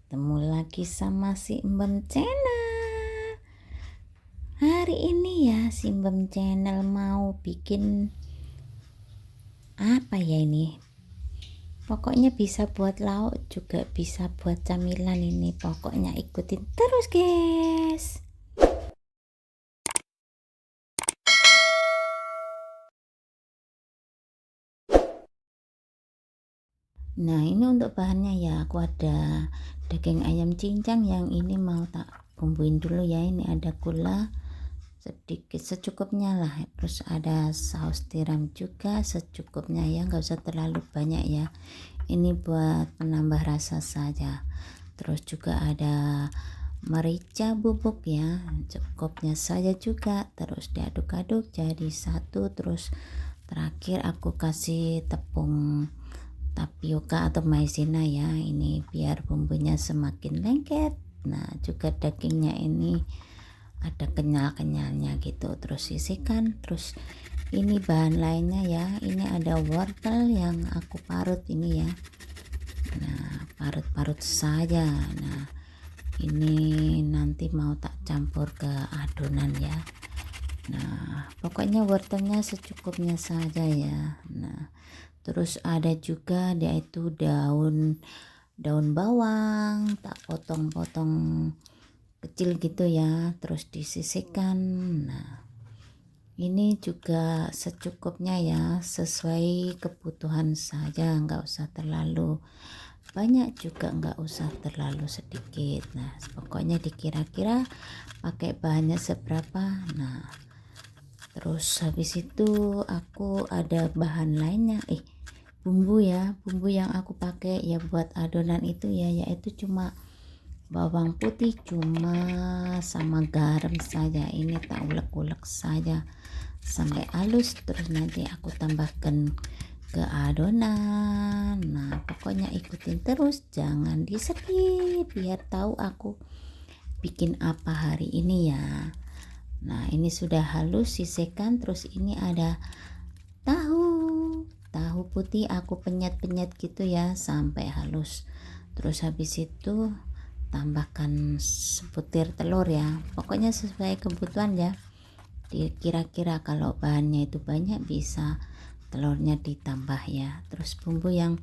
Ketemu lagi sama si Embem Channel. Hari ini ya si Embem Channel mau bikin apa ya ini? Pokoknya bisa buat lauk juga bisa buat camilan ini. Pokoknya ikutin terus guys. Nah ini untuk bahannya ya, aku ada daging ayam cincang yang ini mau tak bumbuin dulu ya. Ini ada gula sedikit secukupnya lah, terus ada saus tiram juga secukupnya ya, nggak usah terlalu banyak ya, ini buat menambah rasa saja. Terus juga ada merica bubuk ya, cukupnya saja juga, terus diaduk-aduk jadi satu. Terus terakhir aku kasih tepung tapioka atau maizena ya, ini biar bumbunya semakin lengket. Nah juga dagingnya ini ada kenyal-kenyalnya gitu. Terus sisihkan. Terus ini bahan lainnya ya, ini ada wortel yang aku parut ini ya. Nah parut-parut saja. Nah ini nanti mau tak campur ke adonan ya. Nah pokoknya wortelnya secukupnya saja ya. Nah terus ada juga yaitu daun bawang tak potong-potong kecil gitu ya, terus disisihkan. Nah ini juga secukupnya ya, sesuai kebutuhan saja, nggak usah terlalu banyak juga nggak usah terlalu sedikit. Nah pokoknya dikira-kira pakai bahannya seberapa. Nah terus habis itu aku ada bahan lainnya, bumbu ya, bumbu yang aku pakai ya buat adonan itu ya, yaitu cuma bawang putih cuma sama garam saja. Ini tak ulek-ulek saja sampai halus, terus nanti aku tambahkan ke adonan. Nah pokoknya ikutin terus, jangan di skip biar tahu aku bikin apa hari ini ya. Nah ini sudah halus, sisihkan. Terus ini ada tahu putih, aku penyet-penyet gitu ya sampai halus. Terus habis itu tambahkan sebutir telur ya, pokoknya sesuai kebutuhan ya. Kira-kira kalau bahannya itu banyak bisa telurnya ditambah ya. Terus bumbu yang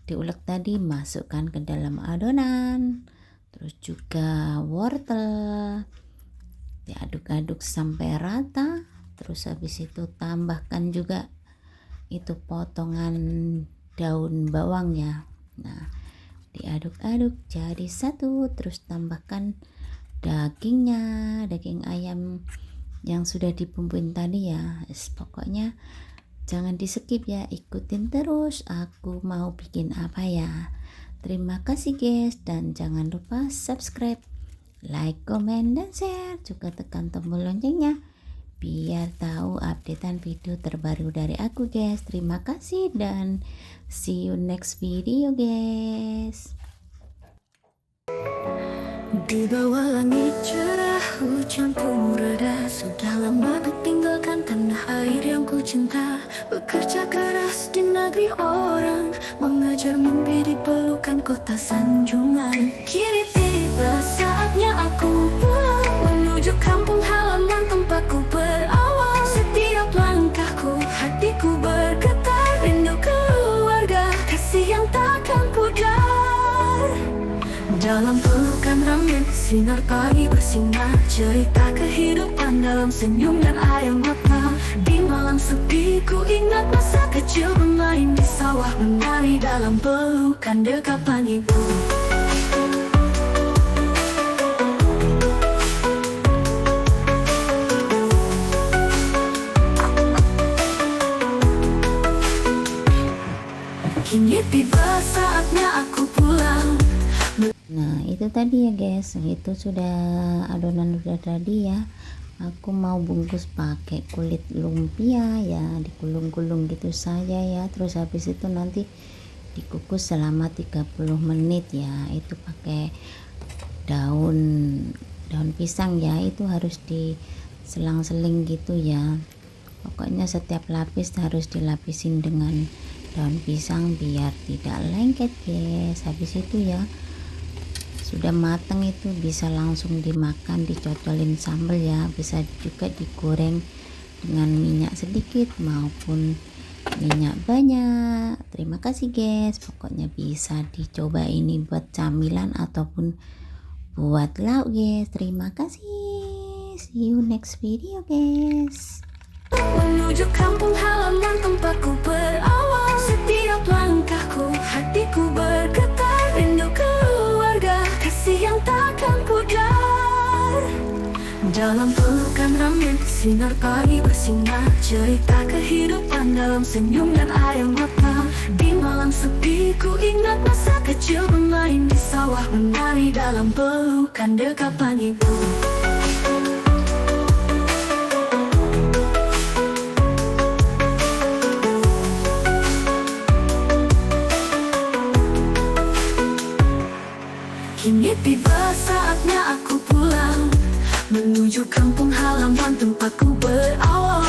diulek tadi masukkan ke dalam adonan. Terus juga wortel diaduk-aduk sampai rata. Terus habis itu tambahkan juga itu potongan daun bawang ya. Nah diaduk-aduk jadi satu. Terus tambahkan dagingnya, daging ayam yang sudah dibumbuin tadi ya. Pokoknya jangan di skip ya, ikutin terus aku mau bikin apa ya. Terima kasih guys, dan jangan lupa subscribe, like, comment, dan share. Juga tekan tombol loncengnya biar tahu updatean video terbaru dari aku guys. Terima kasih dan see you next video guys. Di bawah langit cerah, hujan pun reda. Sudah lama ku tinggalkan tanah air yang ku cinta. Bekerja keras di negeri orang, mengejar mimpi di pelukan kota sanjungan. Kini tiba saatnya aku pulang, menuju kampung halaman tempatku berawal. Setiap langkahku, hatiku bergetar, rindu keluarga, kasih yang takkan pudar. Dalam pelukan ramai, sinar pagi bersinar, cerita kehidupan dalam senyum dan air mata. Di malam sepi ku ingat masa kecil, bermain di sawah, menari dalam pelukan dekapan ibu. Kini tiba saatnya aku pulang. Nah itu tadi ya guys, itu sudah adonan udah tadi ya. Aku mau bungkus pakai kulit lumpia ya, digulung-gulung gitu saja ya. Terus habis itu nanti dikukus selama 30 menit ya. Itu pakai daun pisang ya, itu harus diselang-seling gitu ya. Pokoknya setiap lapis harus dilapisin dengan daun pisang biar tidak lengket guys. Habis itu ya sudah matang itu bisa langsung dimakan, dicocolin sambal ya, bisa juga digoreng dengan minyak sedikit maupun minyak banyak. Terima kasih guys, pokoknya bisa dicoba ini buat camilan ataupun buat lauk guys. Terima kasih, see you next video guys. Menuju kampung halaman tempatku berawal, setiap langkahku hatiku bergetar, rindu keluarga, kasih yang takkan pudar. Dalam pelukan ramen, sinar pagi bersinar, cerita kehidupan dalam senyum dan air mata. Di malam sepi ku ingat masa kecil bermain di sawah, menari dalam pelukan dekapan ibu. Kini tiba saatnya aku pulang, menuju kampung halaman tempatku berawal.